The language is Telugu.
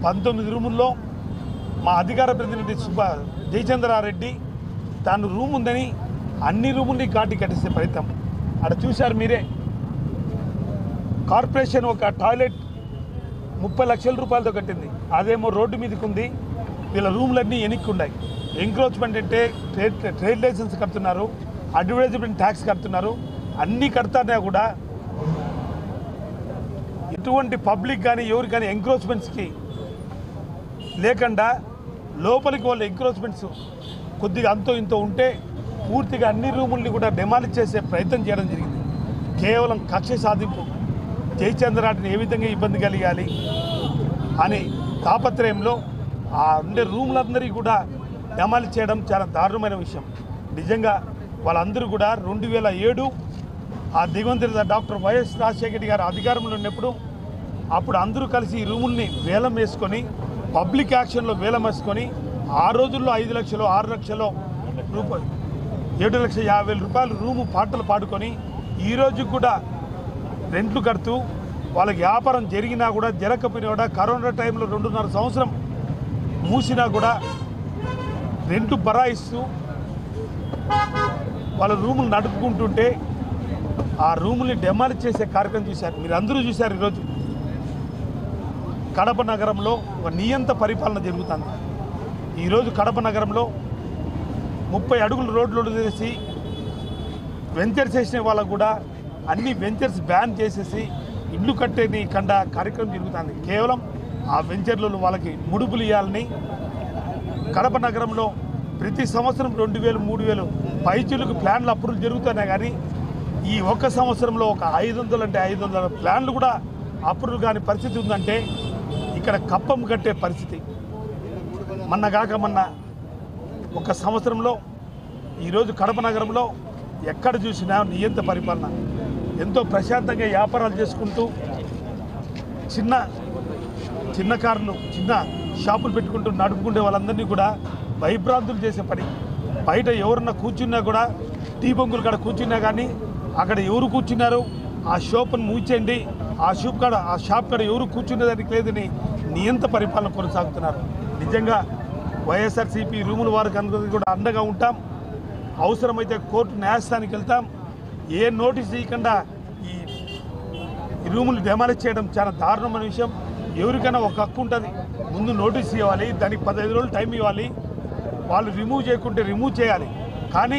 19 రూముల్లో మా అధికార ప్రతినిధి జయచంద్రారెడ్డి తాను రూమ్ ఉందని అన్ని రూముల్ని ఘాటి కట్టిస్తే ప్రయత్నం. అక్కడ చూశారు మీరే. కార్పొరేషన్ ఒక టాయిలెట్ 30 లక్షల రూపాయలతో కట్టింది, అదేమో రోడ్డు మీదకి ఉంది. వీళ్ళ రూములన్నీ ఎనిక్కి ఉన్నాయి. ఎంక్రోచ్మెంట్ అంటే ట్రేడ్ లైసెన్స్ కడుతున్నారు, అడ్వర్టైజ్మెంట్ ట్యాక్స్ కడుతున్నారు, అన్నీ కడతానే కూడా ఎటువంటి పబ్లిక్ కానీ ఎవరు కానీ ఎంక్రోచ్మెంట్స్కి లేకుండా లోపలికి వాళ్ళ ఎంక్రోచ్మెంట్స్ కొద్దిగా అంతో ఇంతో ఉంటే పూర్తిగా అన్ని రూముల్ని కూడా డెమాలిష్ చేసే ప్రయత్నం చేయడం జరిగింది. కేవలం కక్ష సాధింపు, జయచంద్రారెడ్డిని ఏ విధంగా ఇబ్బంది కలిగాలి అని తాపత్రయంలో ఆ ఉండే రూములందరికీ కూడా డెమాలిష్ చేయడం చాలా దారుణమైన విషయం. నిజంగా వాళ్ళందరూ కూడా 2007 ఆ దివంగత డాక్టర్ వైఎస్ రాజశేఖర రెడ్డి గారు అధికారంలో ఉన్నప్పుడు అప్పుడు అందరూ కలిసి ఈ రూముల్ని వేలం వేసుకొని పబ్లిక్ యాక్షన్లో వేలం వేసుకొని ఆ రోజుల్లో 5 లక్షలు 6 లక్షలు రూపాయలు 7,50,000 రూపాయలు రూము పాటలు పాడుకొని ఈరోజు కూడా రెంట్లు కడుతూ వాళ్ళకి వ్యాపారం జరిగినా కూడా జరగకపోయినా కూడా కరోనా టైంలో 2.5 సంవత్సరం మూసినా కూడా రెంటు బరాయిస్తూ వాళ్ళ రూములు నడుపుకుంటుంటే ఆ రూముల్ని డెమాలిష్ చేసే కార్యక్రమం చూశారు. మీరు అందరూ చూశారు. ఈరోజు కడప నగరంలో ఒక నియంత పరిపాలన జరుగుతుంది. ఈరోజు కడప నగరంలో 30 అడుగుల రోడ్లు చేసి వెంచర్స్ చేసిన వాళ్ళకు కూడా అన్ని వెంచర్స్ బ్యాన్ చేసేసి ఇల్లు కట్టేని కండ కార్యక్రమం జరుగుతుంది. కేవలం ఆ వెంచర్లలో వాళ్ళకి ముడుపులు ఇవ్వాలని కడప నగరంలో ప్రతి సంవత్సరం 2,000 3,000 పైచులకు ప్లాన్లు అప్రూవల్ జరుగుతున్నాయి. కానీ ఈ ఒక్క సంవత్సరంలో ఒక 500 అంటే 500 ప్లాన్లు కూడా అప్రూవల్ కాని పరిస్థితి ఉందంటే ఇక్కడ కప్పం కట్టే పరిస్థితి. మొన్న ఒక సంవత్సరంలో ఈరోజు కడప నగరంలో ఎక్కడ చూసినా నియంత పరిపాలన, ఎంతో ప్రశాంతంగా వ్యాపారాలు చేసుకుంటూ చిన్న కార్లు చిన్న షాపులు పెట్టుకుంటూ నడుపుకుంటే వాళ్ళందరినీ కూడా భయభ్రాంతులు చేసే పని. బయట ఎవరన్నా కూర్చున్నా కూడా టీ బొంగులు కాడ కూర్చున్నా కానీ అక్కడ ఎవరు కూర్చున్నారు ఆ షాప్ను మూసేయండి, ఆ షాప్ కాడ ఎవరు కూర్చునేదానికి లేదని నియంత పరిపాలన కొనసాగుతున్నారు. నిజంగా వైఎస్ఆర్సీపీ రూముల వారికి అందరికీ కూడా అండగా ఉంటాం. అవసరమైతే కోర్టు న్యాయస్థానానికి వెళ్తాం. ఏ నోటీస్ ఇవ్వకుండా ఈ రూములు డెమాలిష్ చేయడం చాలా దారుణమైన విషయం. ఎవరికైనా ఒక హక్కు ఉంటుంది, ముందు నోటీస్ ఇవ్వాలి, దానికి 15 రోజులు టైం ఇవ్వాలి, వాళ్ళు రిమూవ్ చేయకుంటే రిమూవ్ చేయాలి. కానీ